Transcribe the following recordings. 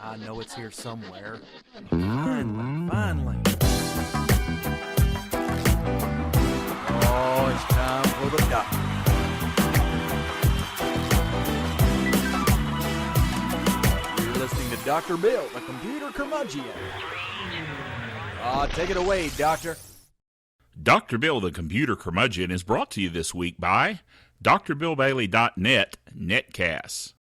I know it's here somewhere. Finally. Oh, it's time for the doctor. You're listening to Dr. Bill, the computer curmudgeon. Take it away, Doctor. Dr. Bill, the computer curmudgeon, is brought to you this week by DrBillBailey.net Netcasts.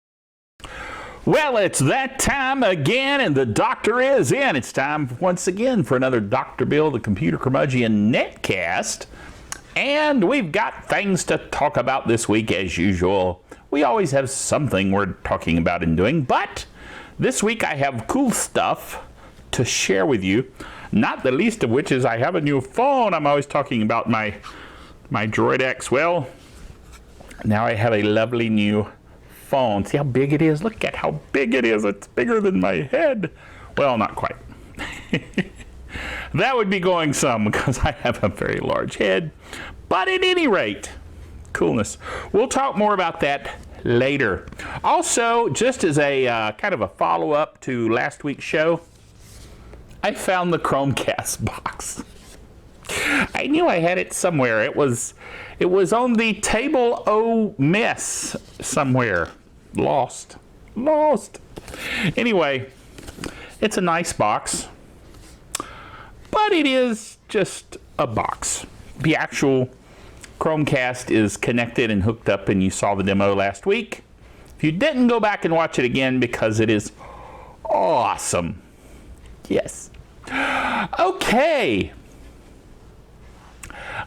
Well, it's that time again, and the doctor is in. It's time once again for another Dr. Bill, the computer curmudgeon netcast. And we've got things to talk about this week as usual. We always have something we're talking about and doing, but this week I have cool stuff to share with you. Not the least of which is I have a new phone. I'm always talking about my Droid X. Well, now I have a lovely new phone. See how big it is? Look at how big it is. It's bigger than my head. Well, not quite. That would be going some because I have a very large head. But at any rate, coolness. We'll talk more about that later. Also, just as a kind of a follow-up to last week's show, I found the Chromecast box. I knew I had it somewhere. It was on the table o' mess somewhere. Lost. Anyway, it's a nice box, but it is just a box. The actual Chromecast is connected and hooked up, and you saw the demo last week. If you didn't, go back and watch it again because it is awesome. Yes. Okay.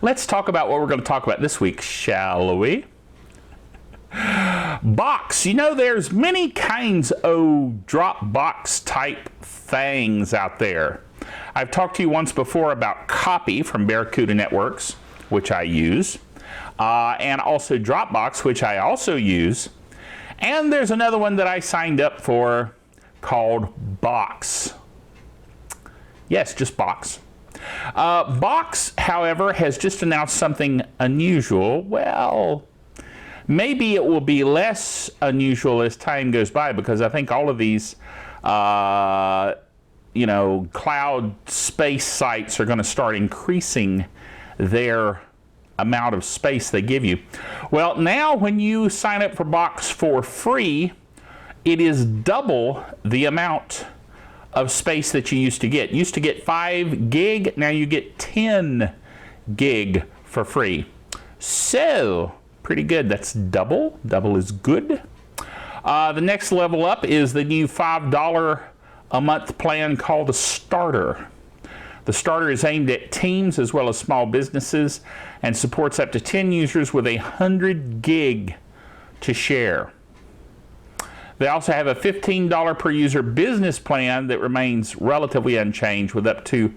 Let's talk about what we're going to talk about this week, shall we? Box. You know, there's many kinds of drop box type things out there. I've talked to you once before about Copy from Barracuda Networks, which I use, and also Dropbox, which I also use. And there's another one that I signed up for called Box. Yes, just Box. Box, however, has just announced something unusual. Well, maybe it will be less unusual as time goes by because I think all of these, cloud space sites are going to start increasing their amount of space they give you. Well, now when you sign up for Box for free, it is double the amount of space that you used to get. You used to get 5 gig, now you get 10 gig for free. So, pretty good. That's double. Double is good. The next level up is the new $5 a month plan called the Starter. The Starter is aimed at teams as well as small businesses and supports up to 10 users with 100 gig to share. They also have a $15 per user business plan that remains relatively unchanged with up to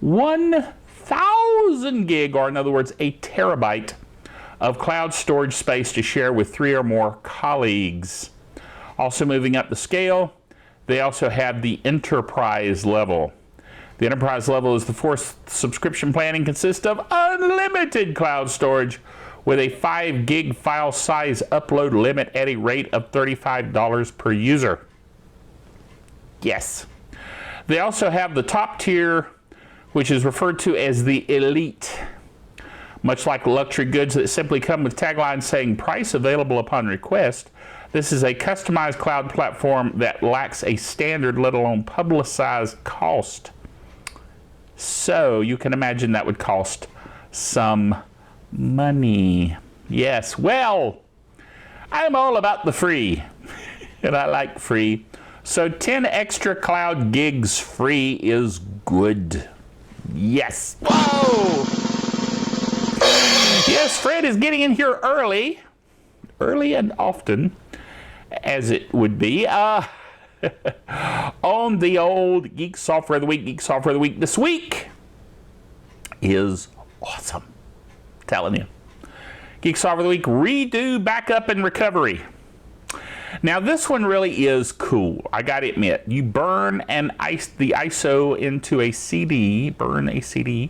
1,000 gig, or in other words, a terabyte of cloud storage space to share with 3 or more colleagues. Also moving up the scale, they also have the enterprise level. The enterprise level is the fourth subscription plan and consists of unlimited cloud storage with a 5 gig file size upload limit at a rate of $35 per user. Yes. They also have the top tier, which is referred to as the Elite. Much like luxury goods that simply come with taglines saying price available upon request, this is a customized cloud platform that lacks a standard, let alone publicized cost. So you can imagine that would cost some money. Yes, well, I'm all about the free, and I like free. So 10 extra cloud gigs free is good. Yes. Whoa! Yes, Fred is getting in here early and often, as it would be, on the old Geek Software of the Week. Geek Software of the Week this week is awesome. Telling you. Geek Software of the Week, redo, backup, and recovery. Now this one really is cool. I gotta admit, you burn the ISO into a CD, burn a CD,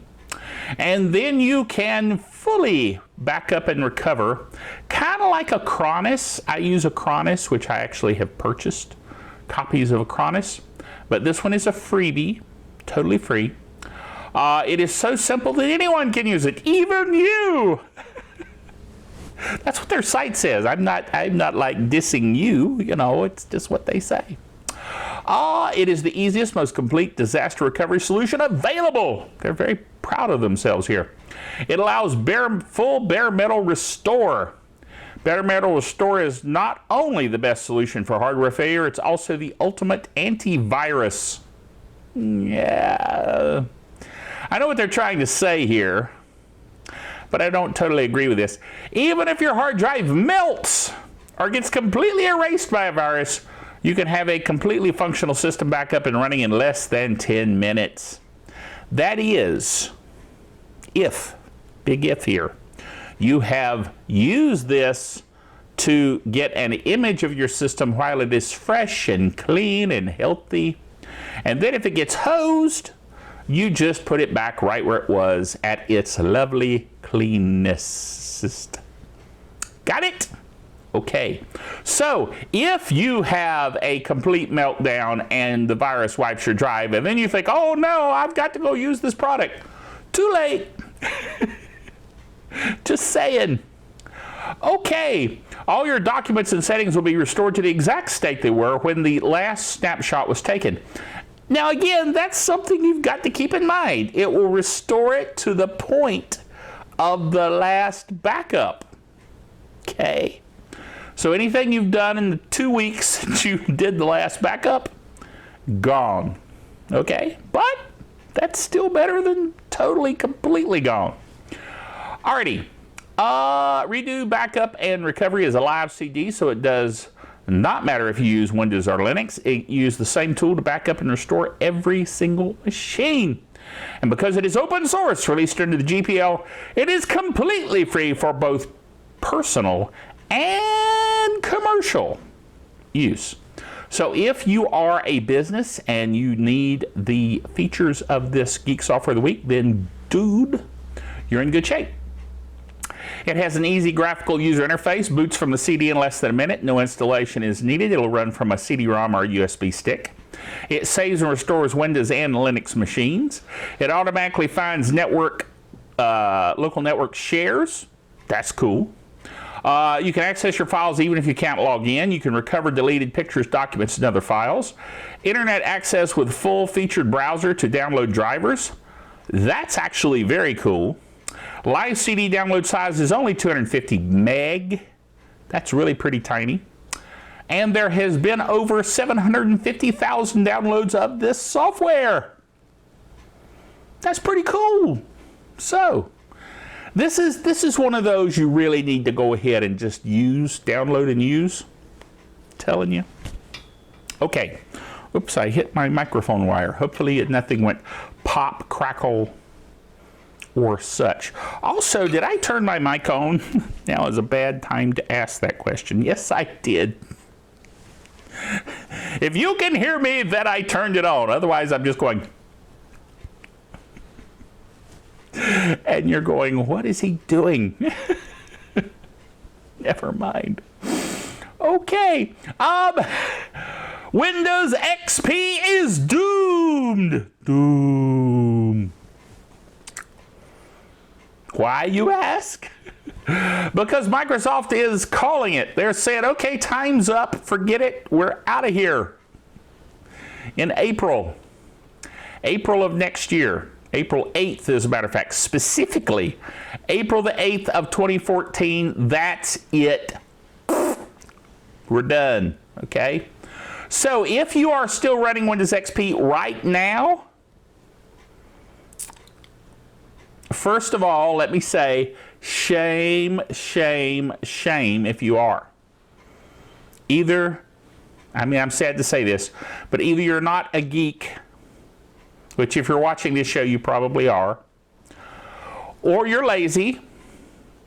and then you can fully back up and recover, kind of like a Cronus. I use a Cronus, which I actually have purchased copies of a Cronus, but this one is a freebie, totally free. It is so simple that anyone can use it, even you. That's what their site says. I'm not like dissing you, you know, it's just what they say. It is the easiest, most complete disaster recovery solution available. They're very proud of themselves here. It allows full bare metal restore. Bare metal restore is not only the best solution for hardware failure, it's also the ultimate antivirus. Yeah, I know what they're trying to say here, but I don't totally agree with this. Even if your hard drive melts or gets completely erased by a virus, you can have a completely functional system back up and running in less than 10 minutes. That is, if, big if here, you have used this to get an image of your system while it is fresh and clean and healthy. And then if it gets hosed, you just put it back right where it was at its lovely cleanness. Got it? Okay, so if you have a complete meltdown and the virus wipes your drive, and then you think, oh no, I've got to go use this product. Too late. Just saying. Okay, all your documents and settings will be restored to the exact state they were when the last snapshot was taken. Now again, that's something you've got to keep in mind. It will restore it to the point of the last backup. Okay. So anything you've done in the 2 weeks since you did the last backup, gone. Okay? But that's still better than totally, completely gone. Alrighty. Redo backup and recovery is a live CD, so it does not matter if you use Windows or Linux. It uses the same tool to back up and restore every single machine. And because it is open source, released under the GPL, it is completely free for both personal and commercial use. So if you are a business and you need the features of this Geek Software of the Week, then dude, you're in good shape. It has an easy graphical user interface, boots from the CD in less than a minute, no installation is needed. It'll run from a CD-ROM or a USB stick. It saves and restores Windows and Linux machines. It automatically finds local network shares. That's cool. You can access your files even if you can't log in. You can recover deleted pictures, documents, and other files. Internet access with full featured browser to download drivers. That's actually very cool. Live CD download size is only 250 meg. That's really pretty tiny. And there has been over 750,000 downloads of this software. That's pretty cool. So, this is one of those you really need to go ahead and just download and use. I'm telling you. Okay. Oops, I hit my microphone wire. Hopefully nothing went pop, crackle, or such. Also, did I turn my mic on? Now is a bad time to ask that question. Yes, I did. If you can hear me, then I turned it on. Otherwise, I'm just going. And you're going, what is he doing? Never mind. Okay. Windows XP is doomed. Doom. Why, you ask? Because Microsoft is calling it. They're saying, okay, time's up. Forget it. We're out of here. In April of next year. April 8th, as a matter of fact. Specifically, April the 8th of 2014. That's it. We're done. Okay? So, if you are still running Windows XP right now, first of all, let me say, shame, shame, shame if you are. I'm sad to say this, but either you're not a geek, which if you're watching this show, you probably are, or you're lazy,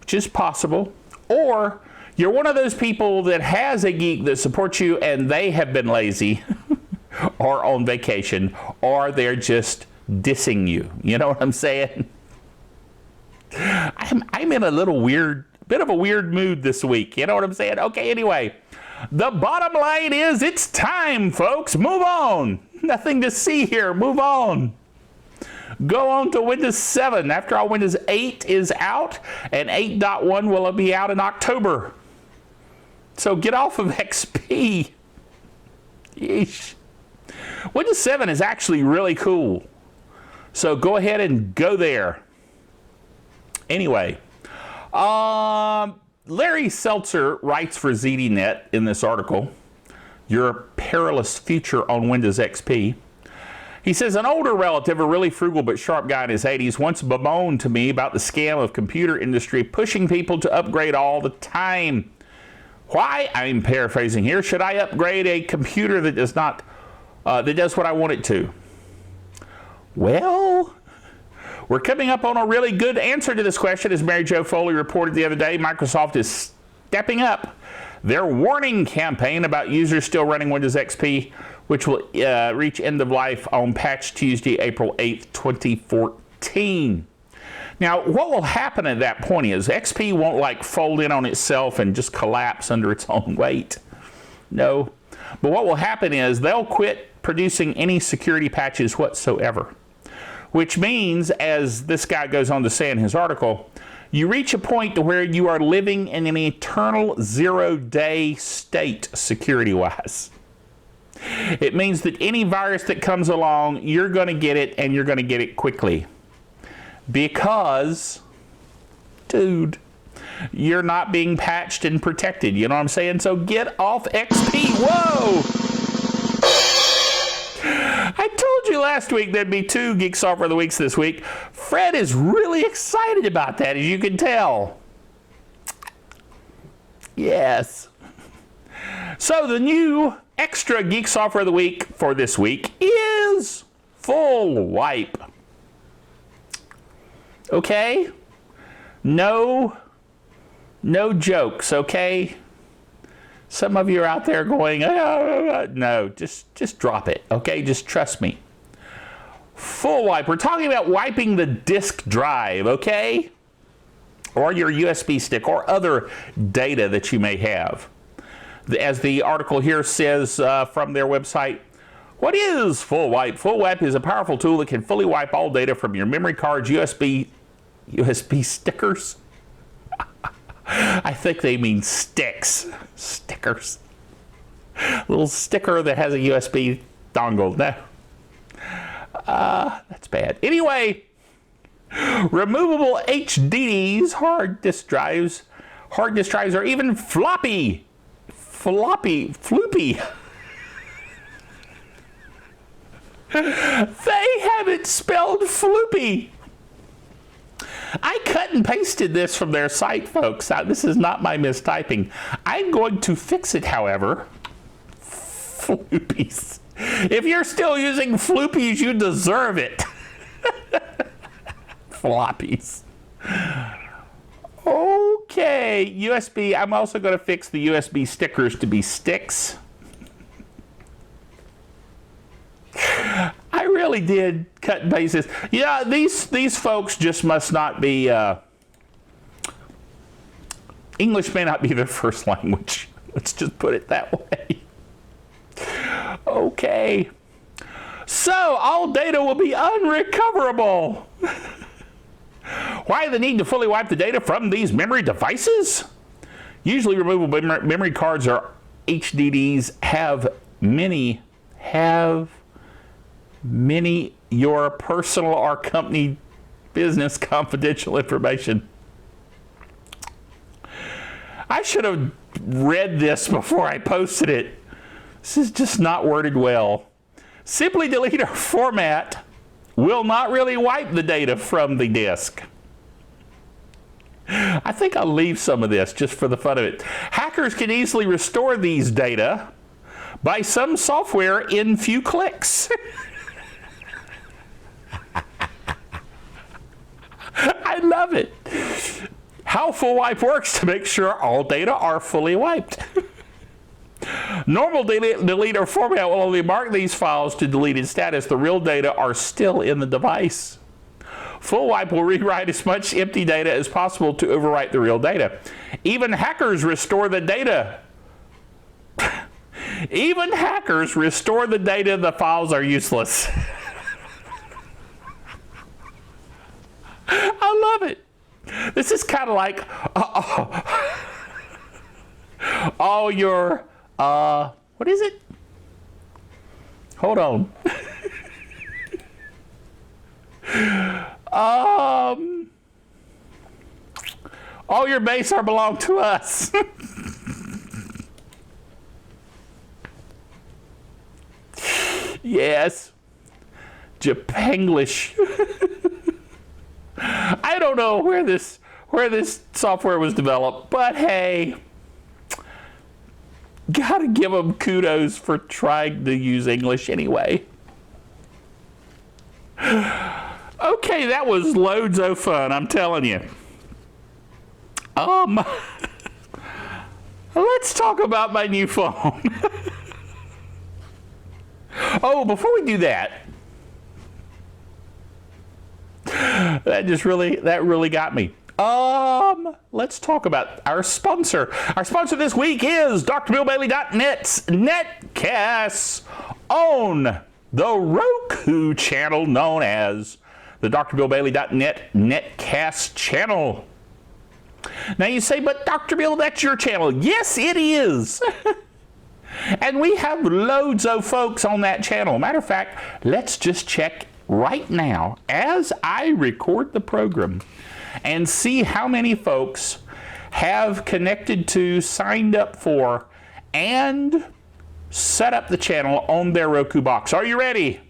which is possible, or you're one of those people that has a geek that supports you and they have been lazy or on vacation, or they're just dissing you. You know what I'm saying? I I'm in a little bit of a weird mood this week. You know what I'm saying? Okay, anyway, the bottom line is it's time, folks. Move on. Nothing to see here. Move on. Go on to Windows 7. After all, Windows 8 is out, and 8.1 will be out in October. So get off of XP. Yeesh. Windows 7 is actually really cool. So go ahead and go there. Anyway, Larry Seltzer writes for ZDNet in this article, Your Perilous Future on Windows XP. He says, an older relative, a really frugal but sharp guy in his 80s, once bemoaned to me about the scam of computer industry pushing people to upgrade all the time. Why, I'm paraphrasing here, should I upgrade a computer that does not, that does what I want it to? Well, we're coming up on a really good answer to this question. As Mary Jo Foley reported the other day, Microsoft is stepping up their warning campaign about users still running Windows XP, which will reach end of life on Patch Tuesday, April 8th, 2014. Now, what will happen at that point is XP won't like fold in on itself and just collapse under its own weight. No. But what will happen is they'll quit producing any security patches whatsoever. Which means, as this guy goes on to say in his article, you reach a point to where you are living in an eternal zero-day state security-wise. It means that any virus that comes along, you're going to get it, and you're going to get it quickly. Because, dude, you're not being patched and protected. You know what I'm saying? So get off XP. Whoa! I told you last week there'd be 2 Geek Software of the Weeks this week. Fred is really excited about that, as you can tell. Yes. So the new extra Geek Software of the Week for this week is Full Wipe. Okay? No jokes, okay? Some of you are out there going, no, just drop it, okay? Just trust me. Full wipe. We're talking about wiping the disk drive, okay? Or your USB stick or other data that you may have. As the article here says from their website, what is Full Wipe? Full Wipe is a powerful tool that can fully wipe all data from your memory cards, USB stickers. I think they mean sticks. Stickers. A little sticker that has a USB dongle. No. That's bad. Anyway, removable HDDs, hard disk drives, or even floppy. They have it spelled floopy. I cut and pasted this from their site, folks. This is not my mistyping. I'm going to fix it, however. Floopies. If you're still using floopies, you deserve it. Floppies. Okay, USB. I'm also going to fix the USB stickers to be sticks. I really did cut and paste this. Yeah, these folks just must not be, English may not be their first language. Let's just put it that way. Okay. So, all data will be unrecoverable. Why the need to fully wipe the data from these memory devices? Usually removable memory cards or HDDs have many your personal or company business confidential information. I should have read this before I posted it. This is just not worded well. Simply delete or format will not really wipe the data from the disk. I think I'll leave some of this just for the fun of it. Hackers can easily restore these data by some software in few clicks. I love it. How Full Wipe works to make sure all data are fully wiped. Normal delete or format will only mark these files to deleted status. The real data are still in the device. Full wipe will rewrite as much empty data as possible to overwrite the real data. Even hackers restore the data. Even hackers restore the data. The files are useless. I love it. This is kind of like all your what is it? Hold on. All your base are belong to us. Yes. Japanglish. I don't know where this software was developed, but hey, gotta give them kudos for trying to use English anyway. Okay, that was loads of fun, I'm telling you. Let's talk about my new phone. Oh, before we do that, that really got me. Let's talk about our sponsor. Our sponsor this week is DrBillBailey.net's Netcasts on the Roku channel known as the DrBillBailey.net Netcast channel. Now you say, but Dr. Bill, that's your channel. Yes, it is. And we have loads of folks on that channel. Matter of fact, let's just check right now as I record the program and see how many folks have connected to, signed up for, and set up the channel on their Roku box. Are you ready?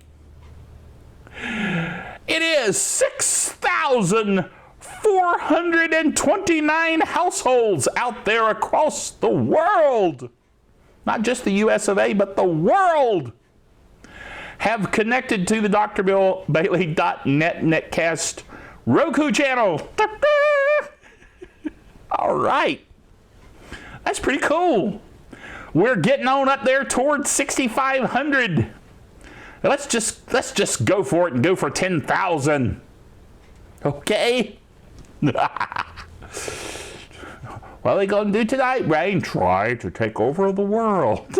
It is 6,429 households out there across the world. Not just the US of A, but the world have connected to the DrBillBailey.net Netcast Roku channel. All right. That's pretty cool. We're getting on up there towards 6,500. Let's just go for it and go for 10,000. Okay? What are they going to do tonight, Rain? Try to take over the world.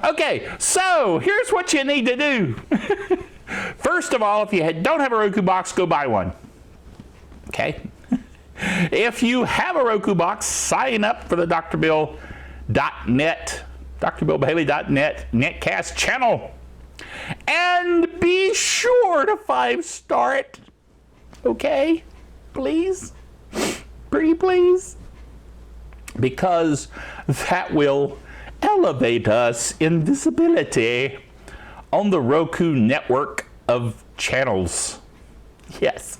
Okay, so here's what you need to do. First of all, if you don't have a Roku box, go buy one. Okay? If you have a Roku box, sign up for the DrBill.net, DrBillBailey.net Netcast channel. And be sure to 5-star it. Okay? Please? Pretty please? Because that will elevate us in visibility on the Roku network of channels. Yes.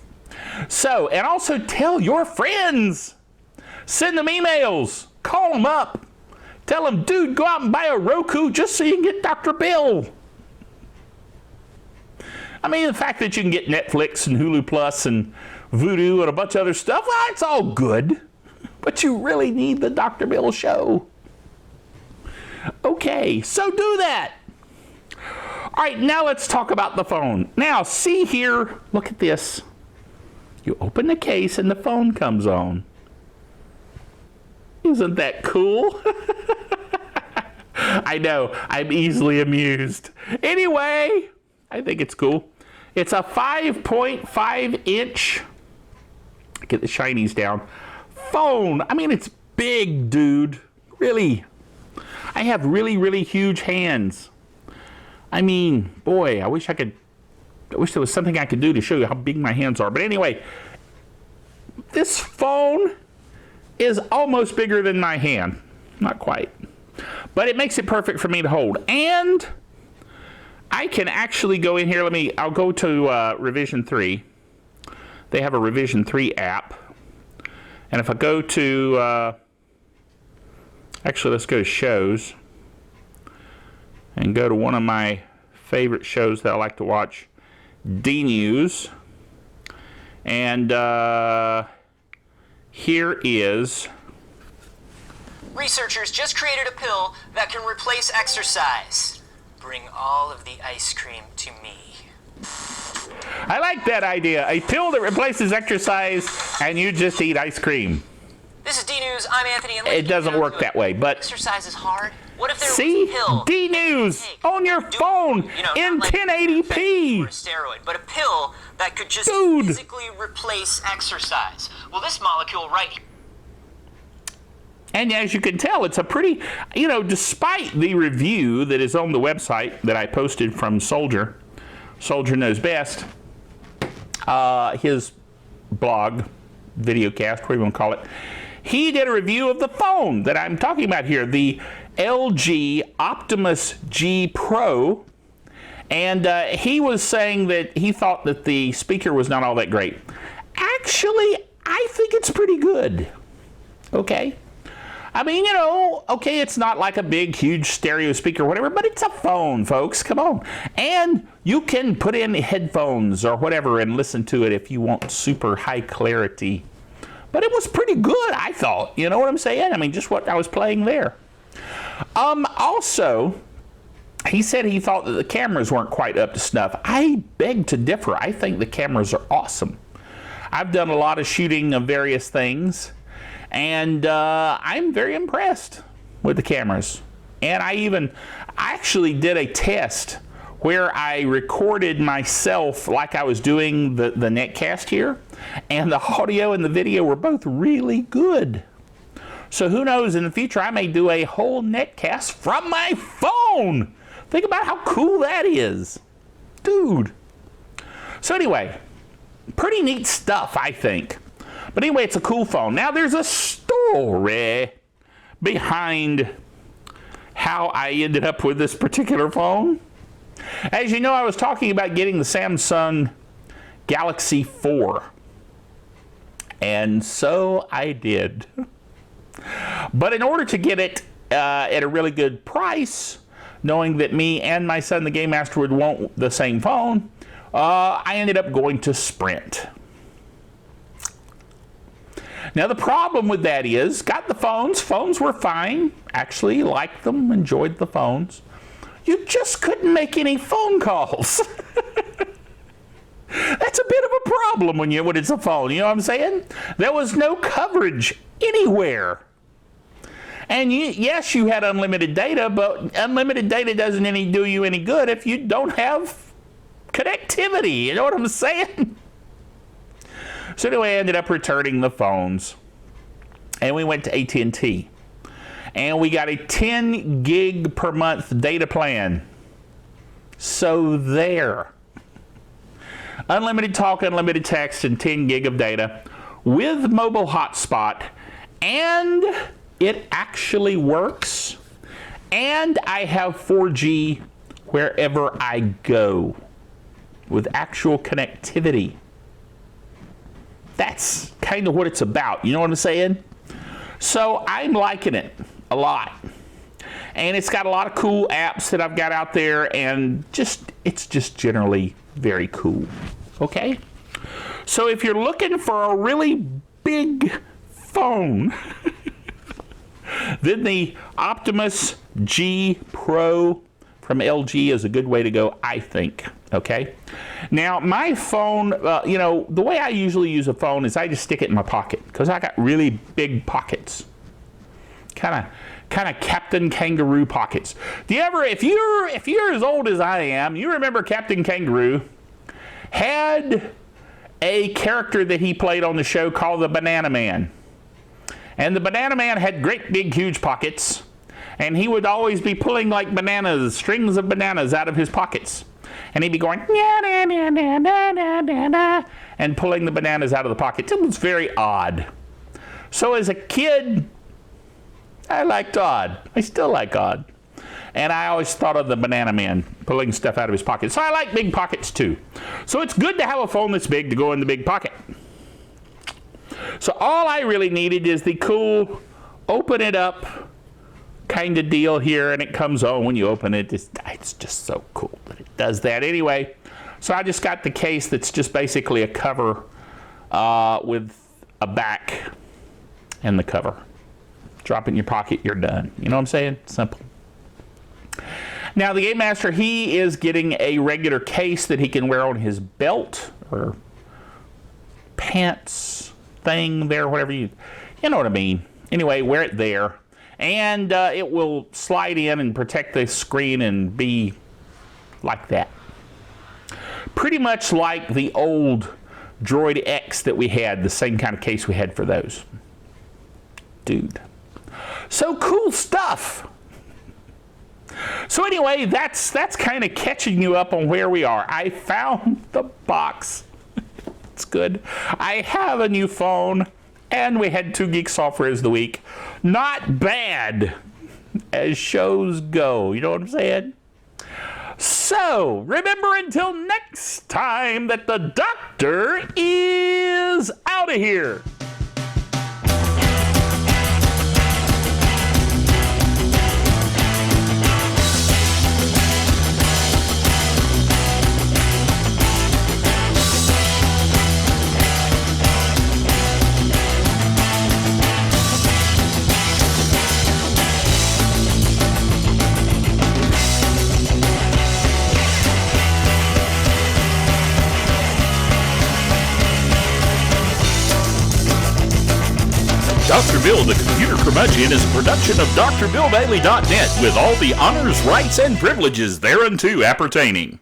So, and also tell your friends. Send them emails. Call them up. Tell them, dude, go out and buy a Roku just so you can get Dr. Bill. I mean, the fact that you can get Netflix and Hulu Plus and Vudu and a bunch of other stuff, well, it's all good. But you really need the Dr. Bill show. Okay, so do that. All right, now let's talk about the phone. Now, see here, look at this. You open the case and the phone comes on. Isn't that cool? I know, I'm easily amused. Anyway, I think it's cool. It's a 5.5 inch, get the shinies down, phone. I mean, it's big, dude. Really. I have really, really huge hands. I mean, boy, I wish there was something I could do to show you how big my hands are. But anyway, this phone is almost bigger than my hand. Not quite. But it makes it perfect for me to hold. And I can actually go in here. I'll go to Revision 3. They have a Revision 3 app. And if I go to, actually let's go to shows. And go to one of my favorite shows that I like to watch, D-News. And here is... Researchers just created a pill that can replace exercise. Bring all of the ice cream to me. I like that idea. A pill that replaces exercise and you just eat ice cream. This is D News. I'm Anthony. And It doesn't work that way, but exercise is hard. What if there see, was a pill? D News on your phone in not like 1080p. or a steroid, but a pill that could just Dude. physically replace exercise. Well, this molecule right here. And as you can tell, it's a pretty, despite the review that is on the website that I posted from Soldier Knows Best, his blog, videocast, whatever you want to call it, he did a review of the phone that I'm talking about here, the LG Optimus G Pro, and he was saying that he thought that the speaker was not all that great. Actually, I think it's pretty good. Okay? I mean, okay, it's not like a big, huge stereo speaker or whatever, but it's a phone, folks. Come on. And you can put in headphones or whatever and listen to it if you want super high clarity. But it was pretty good, I thought. You know what I'm saying? I mean, just what I was playing there. Also, he said he thought that the cameras weren't quite up to snuff. I beg to differ. I think the cameras are awesome. I've done a lot of shooting of various things. And I'm very impressed with the cameras. And I actually did a test where I recorded myself like I was doing the netcast here. And the audio and the video were both really good. So who knows, in the future I may do a whole netcast from my phone. Think about how cool that is. Dude. So anyway, pretty neat stuff, I think. But anyway, it's a cool phone. Now, there's a story behind how I ended up with this particular phone. As you know, I was talking about getting the Samsung Galaxy 4. And so I did. But in order to get it at a really good price, knowing that me and my son, the Game Master, would want the same phone, I ended up going to Sprint. Now, the problem with that is, got the phones. Phones were fine. Actually, liked them, enjoyed the phones. You just couldn't make any phone calls. That's a bit of a problem when it's a phone. You know what I'm saying? There was no coverage anywhere. And yes, you had unlimited data, but unlimited data doesn't do you any good if you don't have connectivity. You know what I'm saying? So anyway, I ended up returning the phones, and we went to AT&T, and we got a 10 gig per month data plan. So there. Unlimited talk, unlimited text, and 10 gig of data with mobile hotspot, and it actually works, and I have 4G wherever I go with actual connectivity. That's kind of what it's about. You know what I'm saying? So I'm liking it a lot. And it's got a lot of cool apps that I've got out there, and it's just generally very cool. Okay? So if you're looking for a really big phone, then the Optimus G Pro from LG is a good way to go, I think. Okay? Now, my phone, the way I usually use a phone is I just stick it in my pocket because I got really big pockets. Kind of Captain Kangaroo pockets. Do you ever, if you're as old as I am, you remember Captain Kangaroo had a character that he played on the show called the Banana Man. And the Banana Man had great big huge pockets, and he would always be pulling like bananas, strings of bananas out of his pockets. And he'd be going, and pulling the bananas out of the pockets. It was very odd. So as a kid, I liked odd. I still like odd. And I always thought of the Banana Man pulling stuff out of his pocket. So I like big pockets too. So it's good to have a phone that's big to go in the big pocket. So all I really needed is the cool open it up kind of deal here, and it comes on when you open it. It's just so cool that it does that. Anyway, so I just got the case that's just basically a cover with a back and the cover. Drop it in your pocket, you're done. You know what I'm saying? Simple. Now, the Game Master, he is getting a regular case that he can wear on his belt or pants thing there, whatever you know what I mean. Anyway, wear it there. And it will slide in and protect the screen and be like that. Pretty much like the old Droid X that we had, the same kind of case we had for those. Dude. So cool stuff. So anyway, that's kind of catching you up on where we are. I found the box. It's good. I have a new phone, and we had 2 Geek Softwares of the week. Not bad, as shows go. You know what I'm saying? So, remember until next time that the doctor is out of here. Dr. Bill, the Computer Curmudgeon, is a production of DrBillBailey.net with all the honors, rights, and privileges thereunto appertaining.